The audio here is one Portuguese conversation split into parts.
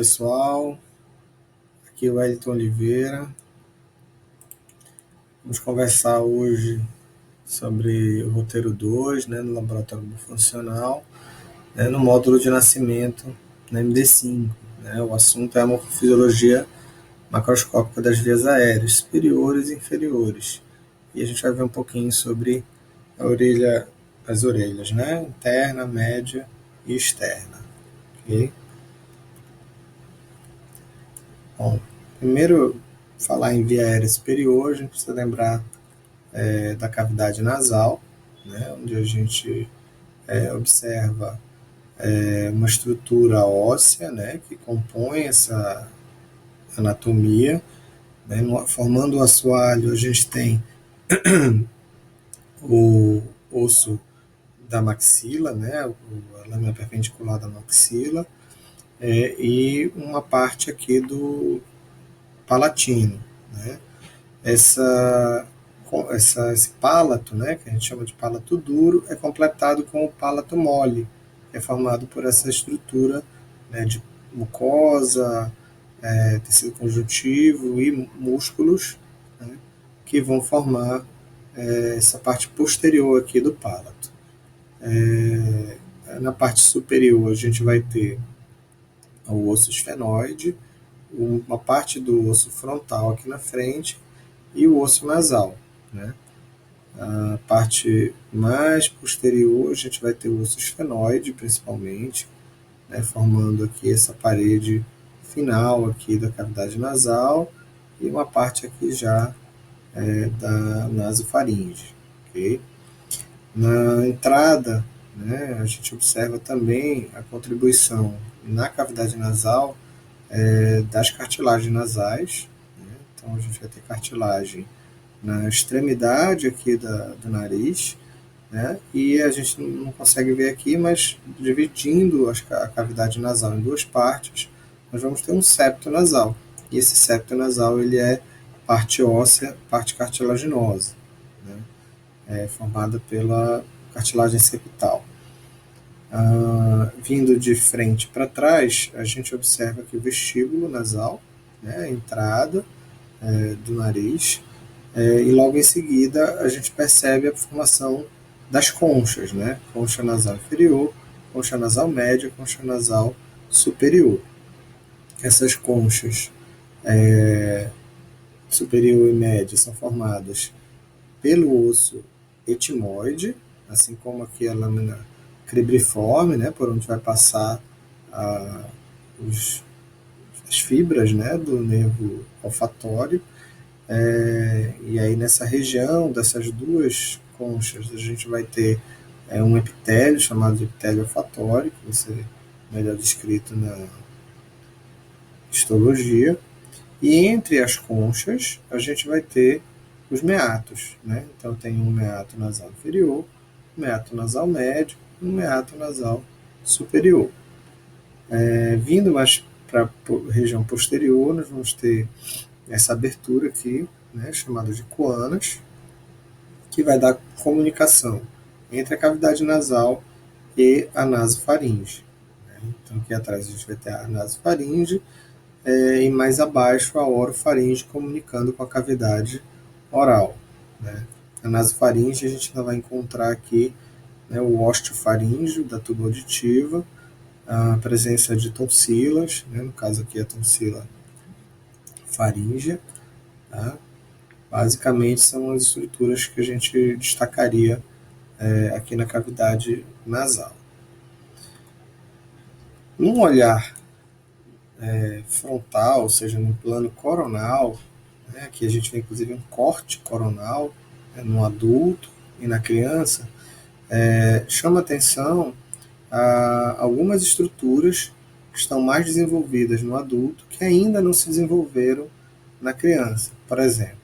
pessoal, aqui é o Wellington Oliveira. Vamos conversar hoje sobre o roteiro 2, no laboratório funcional, no módulo de nascimento, na MD5. O assunto é a morfofisiologia macroscópica das vias aéreas, superiores e inferiores. E a gente vai ver um pouquinho sobre as orelhas, interna, média e externa. Ok? Bom, primeiro, falar em via aérea superior, a gente precisa lembrar da cavidade nasal, onde a gente observa uma estrutura óssea, que compõe essa anatomia. Formando o assoalho, a gente tem o osso da maxila, a lâmina perpendicular da maxila, e uma parte aqui do palatino. Esse pálato, que a gente chama de pálato duro, é completado com o pálato mole, que é formado por essa estrutura de mucosa, tecido conjuntivo e músculos, que vão formar essa parte posterior aqui do pálato. Na parte superior a gente vai ter o osso esfenoide, uma parte do osso frontal aqui na frente e o osso nasal. A parte mais posterior a gente vai ter o osso esfenoide, principalmente, formando aqui essa parede final aqui da cavidade nasal e uma parte aqui já da nasofaringe. Okay? Na entrada, a gente observa também a contribuição na cavidade nasal das cartilagens nasais. Então a gente vai ter cartilagem na extremidade aqui do nariz, e a gente não consegue ver aqui, mas dividindo a cavidade nasal em duas partes, nós vamos ter um septo nasal. E esse septo nasal ele é parte óssea, parte cartilaginosa, formada pela cartilagem septal. Vindo de frente para trás, a gente observa aqui o vestíbulo nasal, a entrada do nariz, e logo em seguida a gente percebe a formação das conchas, concha nasal inferior, concha nasal média, concha nasal superior. Essas conchas superior e média são formadas pelo osso etimoide, assim como aqui a lâmina cribriforme, por onde vai passar as fibras do nervo olfatório. E aí nessa região dessas duas conchas a gente vai ter um epitélio chamado de epitélio olfatório, que vai ser melhor descrito na histologia. E entre as conchas a gente vai ter os meatos. Então tem um meato nasal inferior, um meato nasal médio e um meato nasal superior. Vindo mais para a região posterior, nós vamos ter essa abertura aqui, chamada de coanas, que vai dar comunicação entre a cavidade nasal e a nasofaringe. Então aqui atrás a gente vai ter a nasofaringe e mais abaixo a orofaringe comunicando com a cavidade oral. A nasofaringe a gente ainda vai encontrar aqui o osteofaríngeo da tuba auditiva, a presença de tonsilas, no caso aqui a tonsila faríngea. Basicamente são as estruturas que a gente destacaria aqui na cavidade nasal. Num olhar frontal, ou seja, no plano coronal, aqui a gente vê inclusive um corte coronal no adulto e na criança, chama atenção a algumas estruturas que estão mais desenvolvidas no adulto que ainda não se desenvolveram na criança. Por exemplo,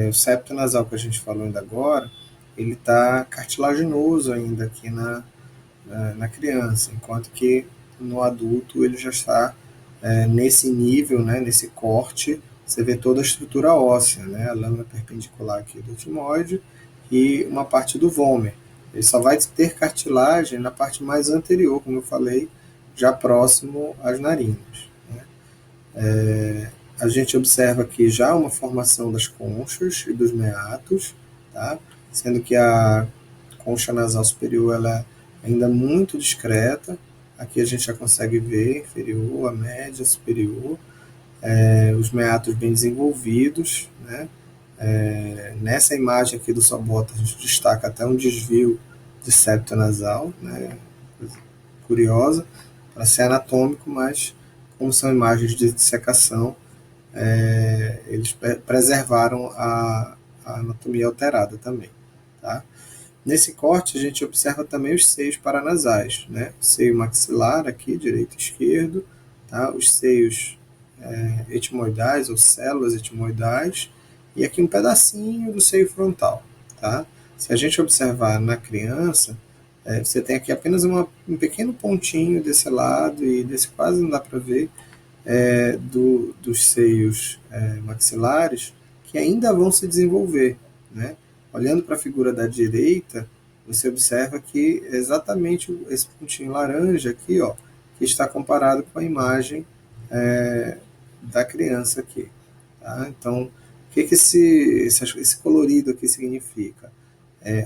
o septo nasal que a gente falou ainda agora, ele está cartilaginoso ainda aqui na criança, enquanto que no adulto ele já está nesse nível, nesse corte, você vê toda a estrutura óssea, a lâmina perpendicular aqui do etimoide e uma parte do vômer. Ele só vai ter cartilagem na parte mais anterior, como eu falei, já próximo às narinas, né? A gente observa aqui já uma formação das conchas e dos meatos, tá? Sendo que a concha nasal superior ela é ainda muito discreta. Aqui a gente já consegue ver inferior, a média, superior, os meatos bem desenvolvidos, né? Nessa imagem aqui do Sobota, a gente destaca até um desvio de septo nasal, né? Coisa curiosa, para ser anatômico, mas como são imagens de dissecação, eles preservaram a anatomia alterada também, tá? Nesse corte, a gente observa também os seios paranasais, né? O seio maxilar aqui, direito e esquerdo, tá? Os seios etimoidais ou células etimoidais, e aqui um pedacinho do seio frontal, tá? Se a gente observar na criança, você tem aqui apenas um pequeno pontinho desse lado, e desse quase não dá para ver, dos seios maxilares, que ainda vão se desenvolver, né? Olhando para a figura da direita, você observa que exatamente esse pontinho laranja aqui, ó, que está comparado com a imagem da criança aqui. Tá? Então, o que esse colorido aqui significa?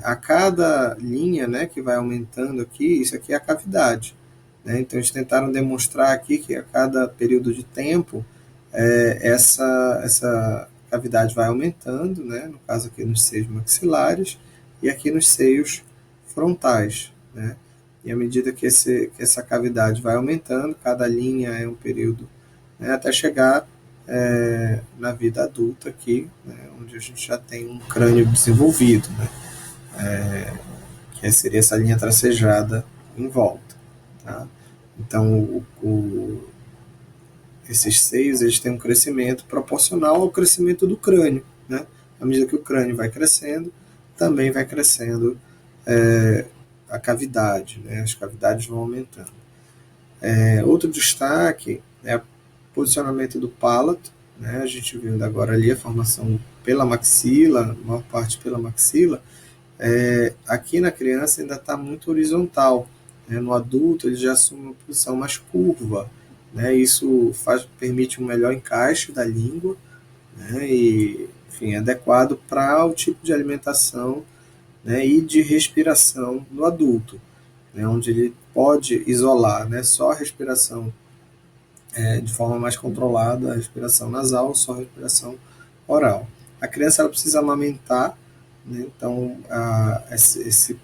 A cada linha, né, que vai aumentando aqui, isso aqui é a cavidade. Né? Então, eles tentaram demonstrar aqui que a cada período de tempo, essa cavidade vai aumentando, né? No caso aqui nos seios maxilares e aqui nos seios frontais. Né? E à medida que essa cavidade vai aumentando, cada linha é um período, né, até chegar na vida adulta aqui, né, onde a gente já tem um crânio desenvolvido, né, que seria essa linha tracejada em volta. Tá? Então, esses seios eles têm um crescimento proporcional ao crescimento do crânio. Né? À medida que o crânio vai crescendo, também vai crescendo a cavidade, né? As cavidades vão aumentando. Outro destaque é o posicionamento do palato, né? A gente viu agora ali a formação pela maxila, a maior parte pela maxila. Aqui na criança ainda está muito horizontal, né? No adulto ele já assume uma posição mais curva, né? Isso permite um melhor encaixe da língua, né? E, enfim, adequado para o tipo de alimentação, né? E de respiração no adulto, né? Onde ele pode isolar, né? Só a respiração de forma mais controlada, a respiração nasal ou só a respiração oral. A criança ela precisa amamentar, né? Então esse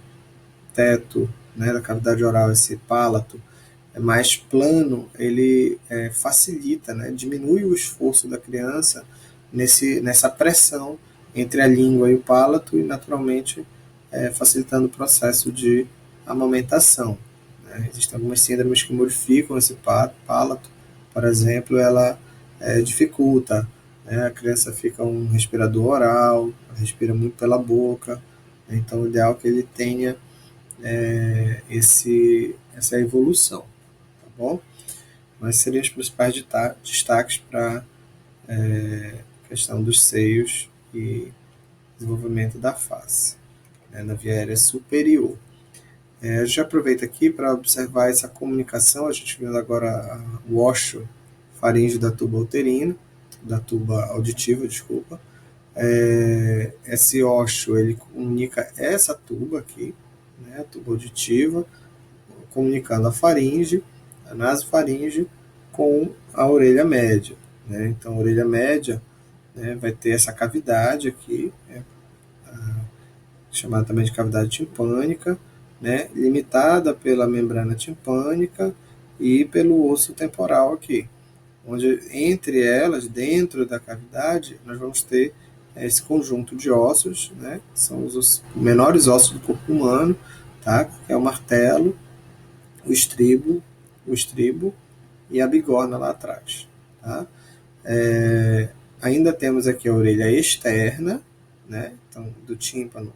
teto, né, da cavidade oral, esse palato mais plano, ele facilita, né, diminui o esforço da criança nessa pressão entre a língua e o palato e, naturalmente, facilitando o processo de amamentação. Né? Existem algumas síndromes que modificam esse palato, por exemplo, ela dificulta, né? A criança fica um respirador oral, respira muito pela boca, né? Então o ideal é que ele tenha essa evolução, tá bom? Mas seriam os principais destaques para a questão dos seios e desenvolvimento da face, né, na via aérea superior. A gente aproveita aqui para observar essa comunicação. A gente vendo agora o ósseo faríngeo da tuba uterina, da tuba auditiva, desculpa. Esse ósseo ele comunica essa tuba aqui, né, a tuba auditiva, comunicando a faringe, a nasofaringe, com a orelha média. Né? Então, a orelha média, né, vai ter essa cavidade aqui, né, chamada também de cavidade timpânica, né, limitada pela membrana timpânica e pelo osso temporal aqui, onde entre elas, dentro da cavidade, nós vamos ter esse conjunto de ossos, né, que são os menores ossos do corpo humano, tá, que é o martelo, o estribo e a bigorna lá atrás. Tá? Ainda temos aqui a orelha externa, né, então do tímpano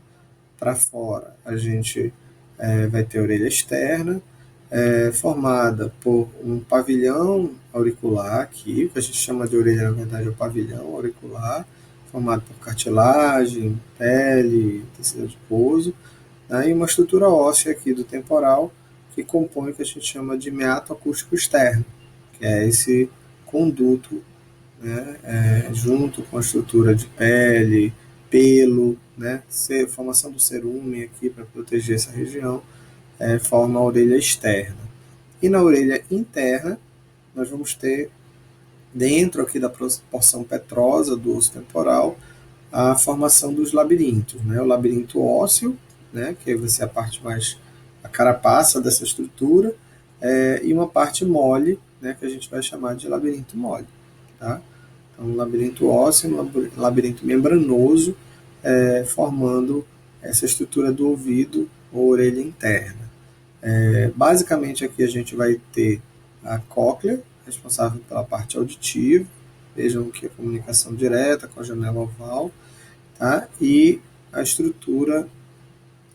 para fora a gente vai ter a orelha externa, formada por um pavilhão auricular aqui, que a gente chama de orelha, na verdade, é o pavilhão auricular, formado por cartilagem, pele, tecido adiposo, né, e uma estrutura óssea aqui do temporal, que compõe o que a gente chama de meato acústico externo, que é esse conduto, né, junto com a estrutura de pele, pelo, né, formação do cerume aqui para proteger essa região, forma a orelha externa. E na orelha interna, nós vamos ter, dentro aqui da porção petrosa do osso temporal, a formação dos labirintos, né? O labirinto ósseo, né? Que vai ser a parte mais, a carapaça dessa estrutura, e uma parte mole, né? Que a gente vai chamar de labirinto mole, tá? Então, um labirinto ósseo, um labirinto membranoso, formando essa estrutura do ouvido ou orelha interna. Basicamente aqui a gente vai ter a cóclea, responsável pela parte auditiva, vejam que a comunicação direta com a janela oval, tá? E a estrutura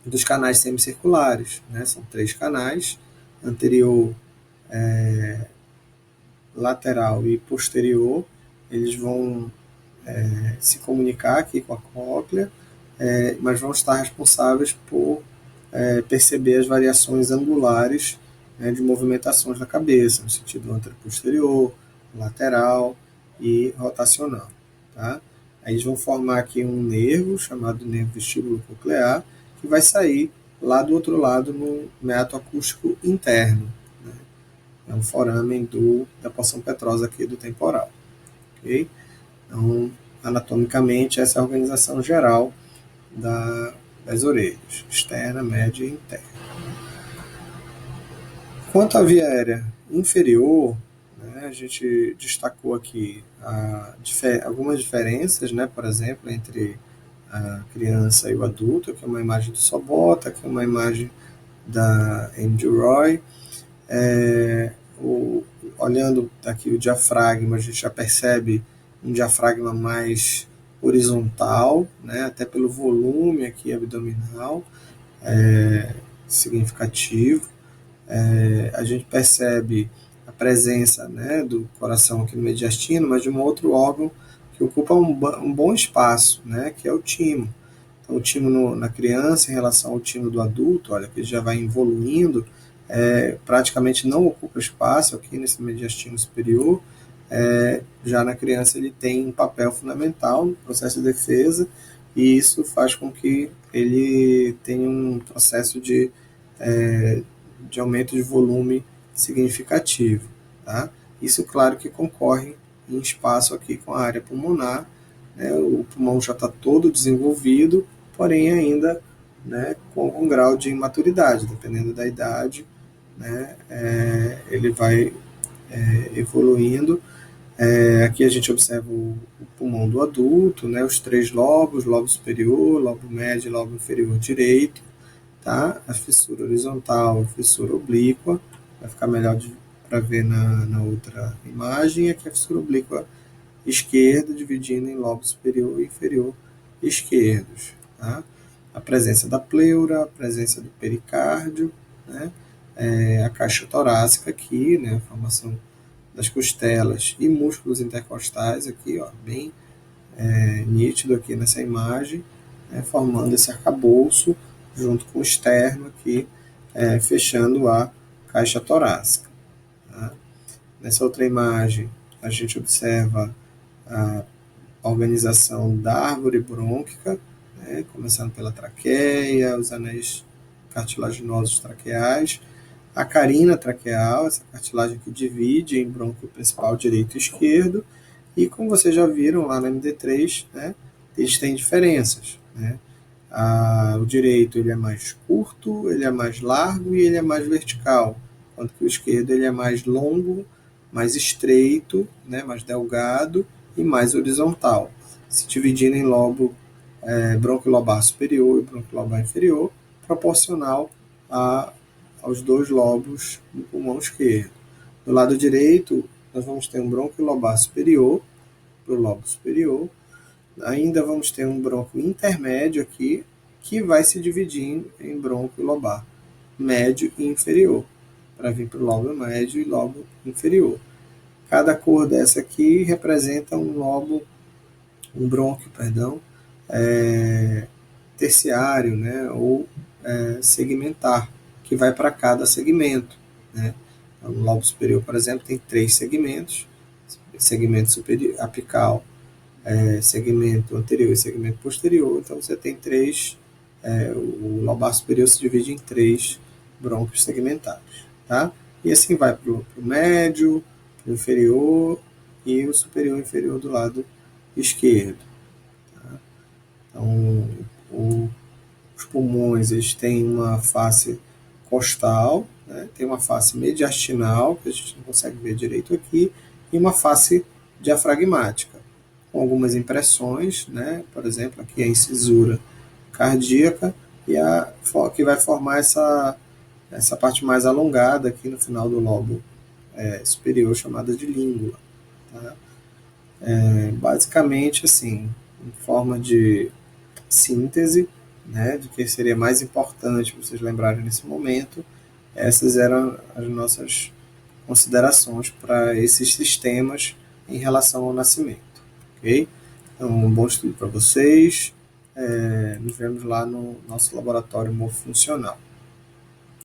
dos canais semicirculares, né? São 3 canais, anterior, lateral e posterior, eles vão se comunicar aqui com a cóclea, mas vão estar responsáveis por perceber as variações angulares, né, de movimentações da cabeça, no sentido anteroposterior, lateral e rotacional. Tá? Aí eles vão formar aqui um nervo, chamado nervo vestíbulo coclear, que vai sair lá do outro lado no meato acústico interno. Né? É um foramen da porção petrosa aqui do temporal. Okay? Então, anatomicamente, essa é a organização geral das orelhas, externa, média e interna. Quanto à via aérea inferior, né, a gente destacou aqui algumas diferenças, né, por exemplo, entre a criança e o adulto, que é uma imagem do Sobota, que é uma imagem da Andy Roy. Olhando aqui o diafragma, a gente já percebe um diafragma mais horizontal, né, até pelo volume aqui abdominal, significativo. A gente percebe a presença, né, do coração aqui no mediastino, mas de um outro órgão que ocupa um bom espaço, né, que é o timo. Então, o timo na criança em relação ao timo do adulto, olha, que já vai evoluindo, praticamente não ocupa espaço aqui nesse mediastino superior. Já na criança ele tem um papel fundamental no processo de defesa, e isso faz com que ele tenha um processo de aumento de volume significativo. Tá? Isso, claro, que concorre em espaço aqui com a área pulmonar, né? O pulmão já está todo desenvolvido, porém ainda, né, com um grau de imaturidade, dependendo da idade, né, ele vai evoluindo. Aqui a gente observa o pulmão do adulto, né, os 3 lobos, lobo superior, lobo médio e lobo inferior direito, tá? A fissura horizontal, a fissura oblíqua, vai ficar melhor para ver na outra imagem. Aqui a fissura oblíqua esquerda, dividindo em lobo superior e inferior esquerdos. Tá? A presença da pleura, a presença do pericárdio, né? A caixa torácica aqui, né? A formação das costelas e músculos intercostais aqui, ó, bem nítido aqui nessa imagem, né? Formando esse arcabouço junto com o externo aqui, fechando a caixa torácica. Tá? Nessa outra imagem, a gente observa a organização da árvore brônquica, né, começando pela traqueia, os anéis cartilaginosos traqueais, a carina traqueal, essa cartilagem que divide em brônquio principal direito e esquerdo, e como vocês já viram lá no MD3, né, eles têm diferenças. Né? O direito ele é mais curto, ele é mais largo e ele é mais vertical, enquanto que o esquerdo ele é mais longo, mais estreito, né, mais delgado e mais horizontal, se dividindo em lobo bronquilobar superior e bronquilobar inferior, proporcional aos 2 lobos do pulmão esquerdo. Do lado direito, nós vamos ter um bronquilobar superior, para o lobo superior. Ainda vamos ter um brônquio intermédio aqui, que vai se dividir em brônquio lobar médio e inferior, para vir para o lobo médio e lobo inferior. Cada cor dessa aqui representa um brônquio, terciário, né, ou segmentar, que vai para cada segmento, né? Então, no lobo superior, por exemplo, tem 3 segmentos: segmento superior, apical, segmento anterior e segmento posterior. Então você tem três, o lobar superior se divide em 3 brônquios segmentares, tá? E assim vai para o médio, para o inferior e o superior e inferior do lado esquerdo. Tá? Então, os pulmões eles têm uma face costal, né? Tem uma face mediastinal, que a gente não consegue ver direito aqui, e uma face diafragmática, com algumas impressões, né? Por exemplo, aqui a incisura cardíaca, e que vai formar essa parte mais alongada aqui no final do lobo superior, chamada de língula. Tá? Basicamente, assim, em forma de síntese, né, de que seria mais importante vocês lembrarem nesse momento, essas eram as nossas considerações para esses sistemas em relação ao nascimento, ok? Então, um bom estudo para vocês. Nos vemos lá no nosso laboratório morfofuncional.